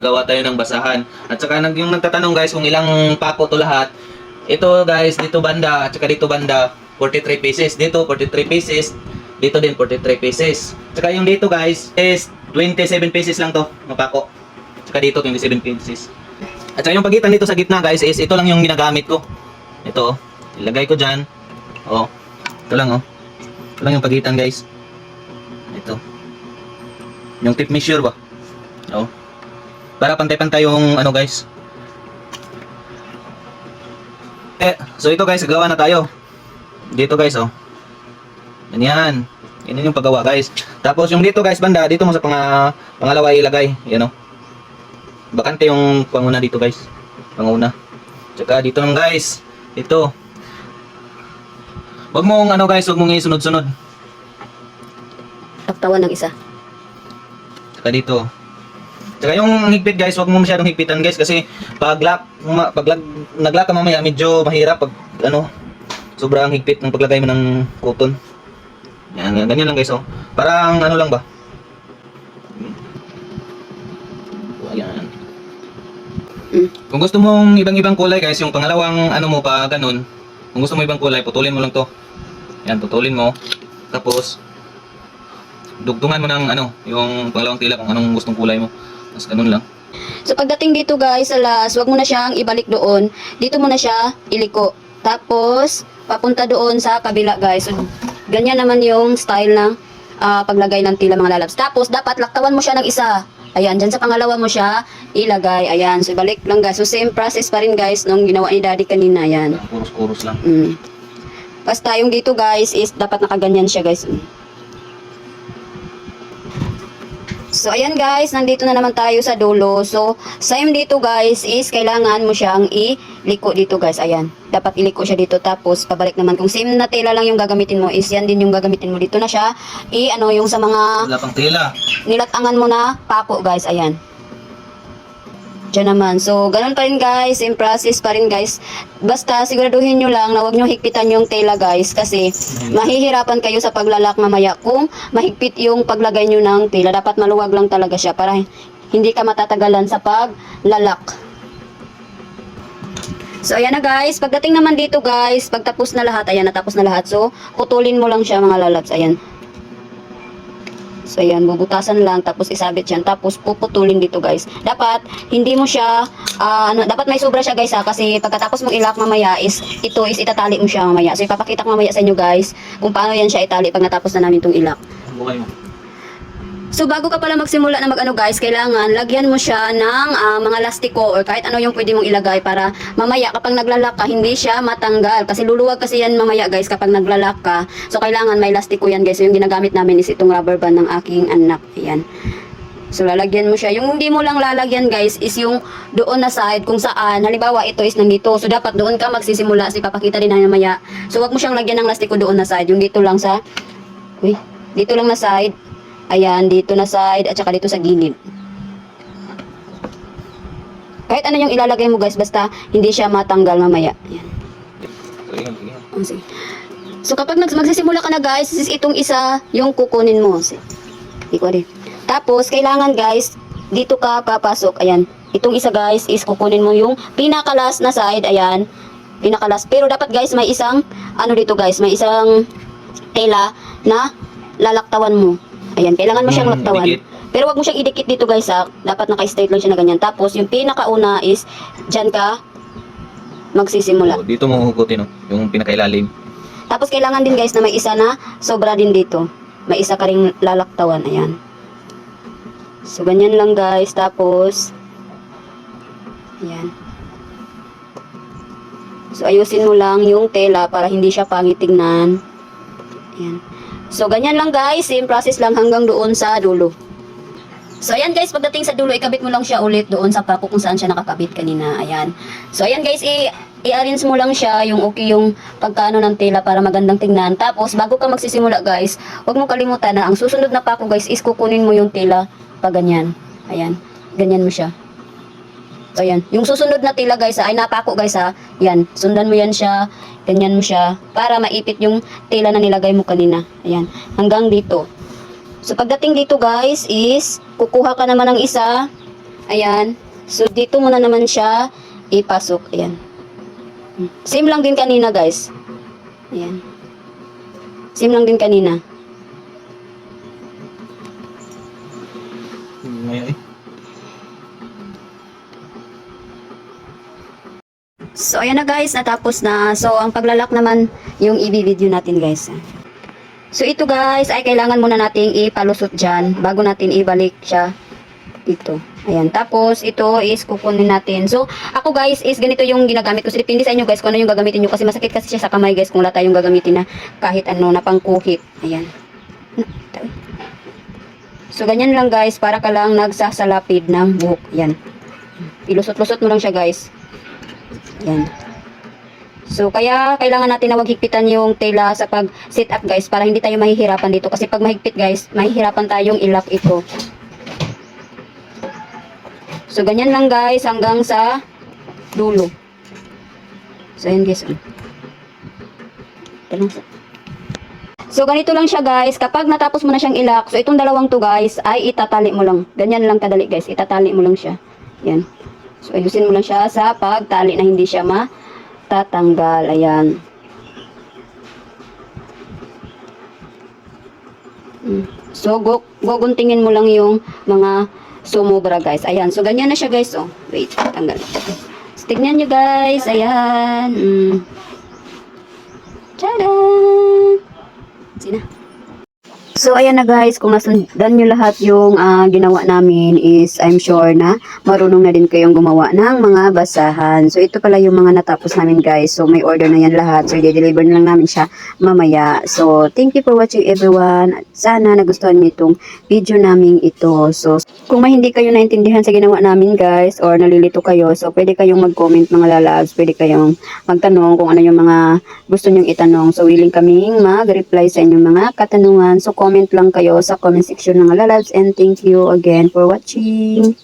gawa tayo ng basahan. At saka yung nagtatanong guys kung ilang pako to lahat. Ito guys, dito banda at saka dito banda 43 pieces. Dito 43 pieces. Dito din 43 pieces. At saka yung dito guys is 27 pieces lang to, ng pako. At saka dito 27 pieces. At saka yung pagitan dito sa gitna guys is ito lang yung ginagamit ko. Ito, ilagay ko dyan. Oh, ito lang oh. Ito lang yung pagitan guys. Ito. Yung tip measure ba? Oh. Para pantay-pantay yung ano guys. So ito guys, gawa na tayo. Dito guys oh. Ganyan. Yan yung paggawa guys. Tapos yung dito guys banda, dito mo sa pangalawa ilagay. Yan oh. Bakante yung panguna dito guys. Panguna. Tsaka dito naman guys. Ito. Wag mong ano guys, wag mong isunod-sunod. Taktawan ng isa. Tsaka dito. Tsaka yung higpit guys, wag mo masyadong higpitan guys kasi pag naglock ka mamaya medyo mahirap pag ano sobrang higpit ng paglagay mo ng cotton. Yan, ganyan lang guys oh. Parang ano lang ba? Ayan. Kung gusto mong ibang-ibang kulay guys, yung pangalawang ano mo pa ganun. Kung gusto mo ibang kulay, putulin mo lang to. Yan, putulin mo. Tapos dugtungan mo ng ano, yung pangalawang tila kung anong gustong kulay mo. Tapos ganun lang. So pagdating dito guys sa last, wag mo na siyang ibalik doon. Dito mo na siya iliko. Tapos papunta doon sa kabila guys. So ganyan naman yung style ng paglagay ng tila mga lalabs. Tapos dapat laktawan mo siya ng isa. Ayan, dyan sa pangalawa mo siya ilagay. Ayan, so balik lang guys. So same process pa rin guys nung ginawa ni daddy kanina. Ayan. Kurus-kurus lang. Basta yung dito guys is dapat nakaganyan siya guys. So ayan guys, nandito na naman tayo sa dulo. So same dito guys is kailangan mo siyang iliko dito guys. Ayan, dapat iliko siya dito tapos pabalik naman. Kung same na tela lang yung gagamitin mo is yan din yung gagamitin mo. Dito na siya ano yung sa mga Wala pang tila. nilatangan mo na pako guys. Ayan. Diyan naman. So, ganun pa rin guys. Same process pa rin guys. Basta, siguraduhin nyo lang na huwag nyo higpitan yung tela guys. Kasi, mahihirapan kayo sa paglalak mamaya. Kung mahigpit yung paglagay nyo ng tela, dapat maluwag lang talaga siya para hindi ka matatagalan sa paglalak. So, ayan na guys. Pagdating naman dito guys, pagtapos na lahat, ayan, natapos na lahat. So, putulin mo lang siya mga lalabs. Ayan. So, ayan, bubutasan lang, tapos isabit yan, tapos puputulin dito, guys. Dapat, hindi mo siya, dapat may sobra siya, guys, ha, kasi pagkatapos mong ilak mamaya is itatali mo siya mamaya. So, ipapakita ko mamaya sa inyo, guys, kung paano yan siya itali pag natapos na namin itong ilak. Bukay mo. So, bago ka pala magsimula na mag-ano, guys, kailangan lagyan mo siya ng mga lastiko or kahit ano yung pwede mong ilagay para mamaya kapag naglalak ka, hindi siya matanggal. Kasi luluwag kasi yan mamaya, guys, kapag naglalak ka. So, kailangan may lastiko yan, guys. So, yung ginagamit namin is itong rubber band ng aking anak. Ayan. So, lalagyan mo siya. Yung hindi mo lang lalagyan, guys, is yung doon na side kung saan. Halimbawa, ito is nandito. So, dapat doon ka magsisimula. So, ipapakita din na mamaya. So, wag mo siyang lagyan ng lastiko doon na side. Yung dito lang sa, dito lang na side. Ayan, dito na side at saka dito sa gilid. Kahit ano yung ilalagay mo guys, basta hindi siya matanggal mamaya. Ayan. Sige. So kapag magsisimula ka na guys, itong isa yung kukunin mo. Tapos kailangan guys, dito ka papasok. Ayan. Itong isa guys is kukunin mo yung pinakalas na side. Ayan. Pinakalas. Pero dapat guys may isang, dito guys, may isang tela na lalaktawan mo. Ayan, kailangan mo siyang laktawan. Pero wag mo siyang idikit dito guys ha. Dapat naka-straight lang siya na ganyan. Tapos yung pinakauna is dyan ka magsisimula. Dito mo hugutin yung pinakailalim. Tapos kailangan din guys na may isa na sobra din dito. May isa ka ring lalaktawan. Ayan. So ganyan lang guys. Tapos ayan. So ayusin mo lang yung tela para hindi siya pangit tignan. Ayan. So, ganyan lang guys. Same process lang hanggang doon sa dulo. So, ayan guys. Pagdating sa dulo, ikabit mo lang siya ulit doon sa pako kung saan siya nakakabit kanina. Ayan. So, ayan guys. I-arrange mo lang siya yung okay yung pagkano ng tela para magandang tingnan. Tapos, bago ka magsisimula guys, huwag mo kalimutan na ang susunod na pako guys is kukunin mo yung tela pa ganyan. Ayan. Ganyan mo siya. So, ayan. Yung susunod na tela guys ay napako guys ha. Yan. Sundan mo yan siya. Ganyan mo siya. Para maipit yung tela na nilagay mo kanina. Ayan. Hanggang dito. So, pagdating dito guys is kukuha ka naman ng isa. Ayan. So, dito muna naman siya ipasok. Ayan. Same lang din kanina, guys. Ayan. Same lang din kanina. Ngayon. So, ayan na guys, natapos na. So, ang paglalak naman yung i-video natin guys. So, ito guys, ay kailangan muna nating ipalusot dyan bago natin ibalik siya dito. Ayan, tapos ito is kukunin natin. So, ako guys is ganito yung ginagamit ko. So, depende sa inyo guys kung ano yung gagamitin nyo kasi masakit kasi siya sa kamay guys kung wala tayong gagamitin na kahit ano na pangkuhit. Ayan. So, ganyan lang guys para ka lang nagsasalapid ng buhok. Ayan. Ilusot-lusot mo lang siya guys. Ayan. So, kaya kailangan natin na wag higpitan yung tela sa pag-sit up guys para hindi tayo mahihirapan dito. Kasi pag mahigpit guys, mahihirapan tayong ilak ito. So, ganyan lang guys hanggang sa dulo. So, ayan guys. So, ganito lang siya guys. Kapag natapos mo na siyang ilak, so itong dalawang to guys ay itatali mo lang. Ganyan lang kadali guys. Itatali mo lang siya. Yan. So, ayusin mo lang siya sa pagtali na hindi siya matatanggal. Ayan. So, guguntingin mo lang yung mga sumobra guys. Ayan. So, ganyan na siya guys. Oh, wait. Tanggal. So, tignan nyo guys. Ayan. Tadaan! Sina? So, ayan na guys, kung nasundan nyo lahat yung ginawa namin is I'm sure na marunong na din kayong gumawa ng mga basahan. So, ito pala yung mga natapos namin guys. So, may order na yan lahat. So, i-deliver na lang namin siya mamaya. So, thank you for watching everyone. At sana nagustuhan niyo itong video namin ito. So, kung may hindi kayo naintindihan sa ginawa namin guys or nalilito kayo, so pwede kayong mag-comment mga lalabs. Pwede kayong magtanong kung ano yung mga gusto nyong itanong. So, willing kaming mag-reply sa inyong mga katanungan. So, comment lang kayo sa comment section ng lalabs and thank you again for watching.